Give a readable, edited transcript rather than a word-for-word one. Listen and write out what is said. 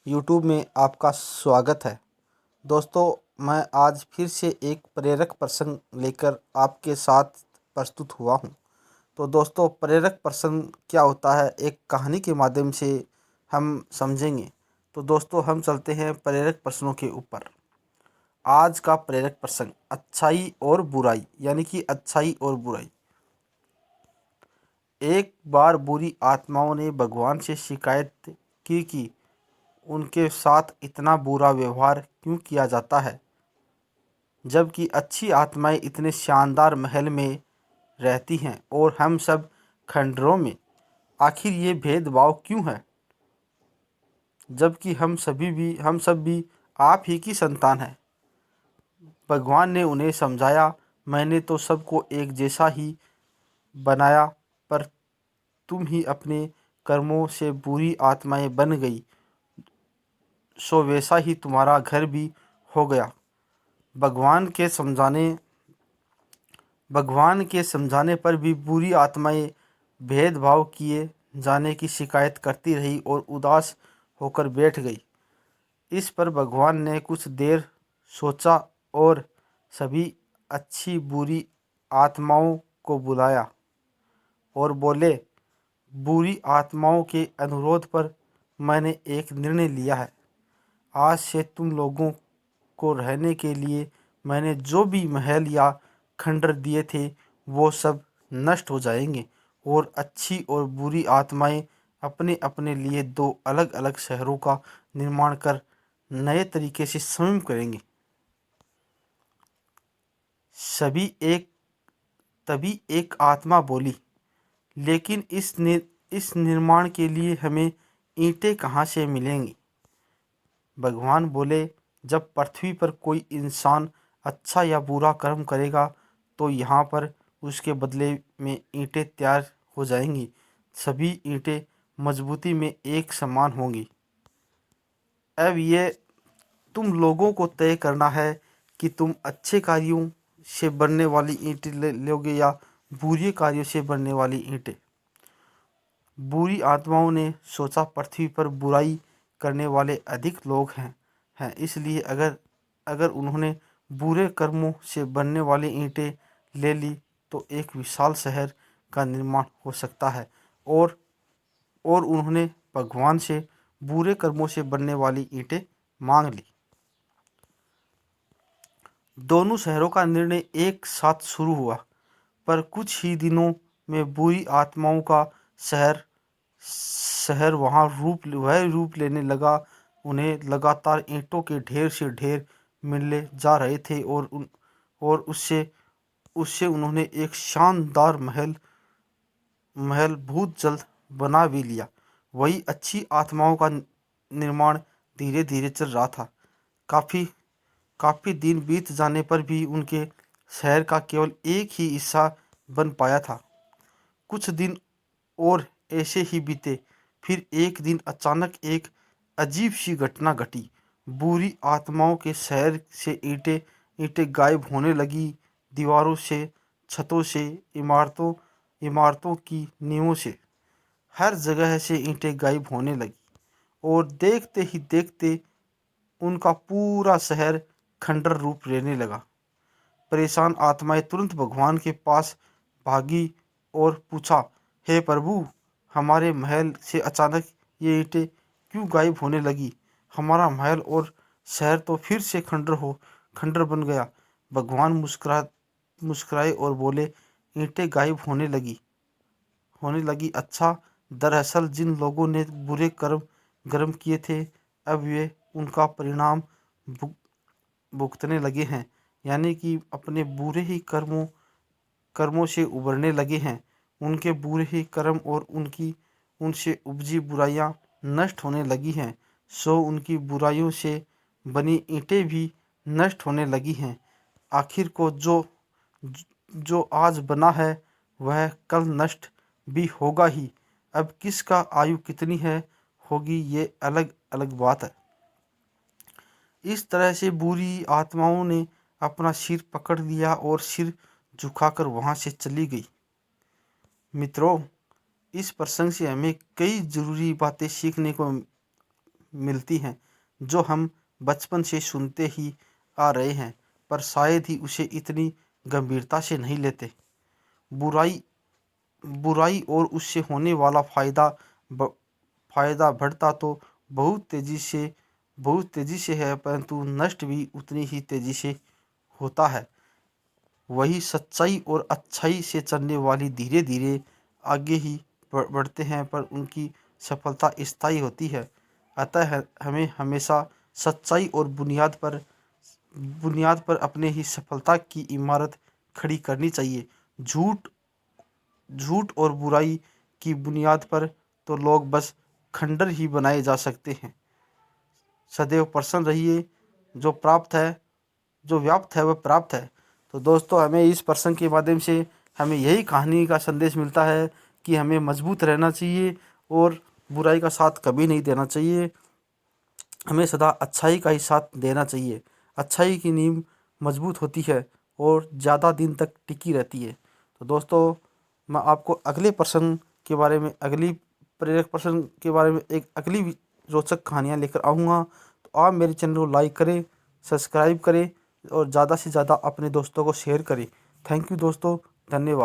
YouTube में आपका स्वागत है। दोस्तों, मैं आज फिर से एक प्रेरक प्रसंग लेकर आपके साथ प्रस्तुत हुआ हूँ। तो दोस्तों, प्रेरक प्रसंग क्या होता है, एक कहानी के माध्यम से हम समझेंगे। तो दोस्तों, हम चलते हैं प्रेरक प्रश्नों के ऊपर। आज का प्रेरक प्रसंग, अच्छाई और बुराई, यानी कि अच्छाई और बुराई। एक बार बुरी आत्माओं ने भगवान से शिकायत की कि उनके साथ इतना बुरा व्यवहार क्यों किया जाता है, जबकि अच्छी आत्माएं इतने शानदार महल में रहती हैं और हम सब खंडरों में। आखिर ये भेदभाव क्यों है, जबकि हम सब भी आप ही की संतान हैं। भगवान ने उन्हें समझाया, मैंने तो सबको एक जैसा ही बनाया, पर तुम ही अपने कर्मों से बुरी आत्माएं बन गई, सो वैसा ही तुम्हारा घर भी हो गया। भगवान के समझाने भगवान के समझाने पर भी बुरी आत्माएं भेदभाव किए जाने की शिकायत करती रही और उदास होकर बैठ गई। इस पर भगवान ने कुछ देर सोचा और सभी अच्छी बुरी आत्माओं को बुलाया और बोले, बुरी आत्माओं के अनुरोध पर मैंने एक निर्णय लिया है। आज से तुम लोगों को रहने के लिए मैंने जो भी महल या खंडर दिए थे, वो सब नष्ट हो जाएंगे और अच्छी और बुरी आत्माएं अपने अपने लिए दो अलग अलग शहरों का निर्माण कर नए तरीके से स्वयं करेंगे। सभी एक तभी एक आत्मा बोली, लेकिन इस निर्माण के लिए हमें ईंटें कहाँ से मिलेंगी? भगवान बोले, जब पृथ्वी पर कोई इंसान अच्छा या बुरा कर्म करेगा तो यहाँ पर उसके बदले में ईंटें तैयार हो जाएंगी। सभी ईंटें मजबूती में एक समान होंगी। अब ये तुम लोगों को तय करना है कि तुम अच्छे कार्यों से बनने वाली ईंटें लोगे या बुरे कार्यों से बनने वाली ईंटें। बुरी आत्माओं ने सोचा, पृथ्वी पर बुराई करने वाले अधिक लोग हैं इसलिए अगर अगर उन्होंने बुरे कर्मों से बनने वाली ईंटें ले ली तो एक विशाल शहर का निर्माण हो सकता है। और उन्होंने भगवान से बुरे कर्मों से बनने वाली ईंटें मांग ली। दोनों शहरों का निर्णय एक साथ शुरू हुआ, पर कुछ ही दिनों में बुरी आत्माओं का शहर शहर वह रूप लेने लगा। उन्हें लगातार ईंटों के ढेर से ढेर मिलने जा रहे थे और उससे उससे उन्होंने एक शानदार महल महल बहुत जल्द बना भी लिया। वही अच्छी आत्माओं का निर्माण धीरे धीरे चल रहा था। काफ़ी काफ़ी दिन बीत जाने पर भी उनके शहर का केवल एक ही हिस्सा बन पाया था। कुछ दिन और ऐसे ही बीते। फिर एक दिन अचानक एक अजीब सी घटना घटी। बुरी आत्माओं के शहर से ईंटें ईंटें गायब होने लगी। दीवारों से, छतों से, इमारतों इमारतों की नींवों से, हर जगह से ईंटें गायब होने लगी और देखते ही देखते उनका पूरा शहर खंडर रूप लेने लगा। परेशान आत्माएं तुरंत भगवान के पास भागी और पूछा, हे प्रभु, हमारे महल से अचानक ये ईंटें क्यों गायब होने लगी? हमारा महल और शहर तो फिर से खंडर बन गया। भगवान मुस्कुराए और बोले, ईंटें गायब होने लगी। अच्छा, दरअसल जिन लोगों ने बुरे कर्म किए थे, अब वे उनका परिणाम भुगतने लगे हैं, यानी कि अपने बुरे ही कर्मों से उबरने लगे हैं। उनके बुरे ही कर्म और उनसे उपजी बुराइयां नष्ट होने लगी हैं, सो उनकी बुराइयों से बनी ईंटें भी नष्ट होने लगी हैं। आखिर को जो आज बना है वह कल नष्ट भी होगा ही। अब किसका आयु कितनी है होगी, ये अलग अलग बात है। इस तरह से बुरी आत्माओं ने अपना सिर पकड़ लिया और सिर झुकाकर वहां से चली गई। मित्रों, इस प्रसंग से हमें कई जरूरी बातें सीखने को मिलती हैं जो हम बचपन से सुनते ही आ रहे हैं, पर शायद ही उसे इतनी गंभीरता से नहीं लेते। बुराई बुराई और उससे होने वाला फायदा बढ़ता तो बहुत तेजी से है, परंतु नष्ट भी उतनी ही तेजी से होता है। वही सच्चाई और अच्छाई से चलने वाली धीरे धीरे आगे ही बढ़ते हैं, पर उनकी सफलता स्थायी होती है। अतः हमें हमेशा सच्चाई और बुनियाद पर अपने ही सफलता की इमारत खड़ी करनी चाहिए। झूठ झूठ और बुराई की बुनियाद पर तो लोग बस खंडर ही बनाए जा सकते हैं। सदैव प्रसन्न रहिए। जो प्राप्त है जो व्याप्त है वह प्राप्त है। तो दोस्तों, हमें इस प्रसंग के माध्यम से हमें यही कहानी का संदेश मिलता है कि हमें मजबूत रहना चाहिए और बुराई का साथ कभी नहीं देना चाहिए। हमें सदा अच्छाई का ही साथ देना चाहिए। अच्छाई की नींव मजबूत होती है और ज़्यादा दिन तक टिकी रहती है। तो दोस्तों, मैं आपको अगले प्रसंग के बारे में अगली प्रेरक प्रसंग के बारे में एक अगली रोचक कहानियाँ लेकर आऊँगा। तो आप मेरे चैनल को लाइक करें, सब्सक्राइब करें और ज़्यादा से ज़्यादा अपने दोस्तों को शेयर करें। थैंक यू दोस्तों, धन्यवाद।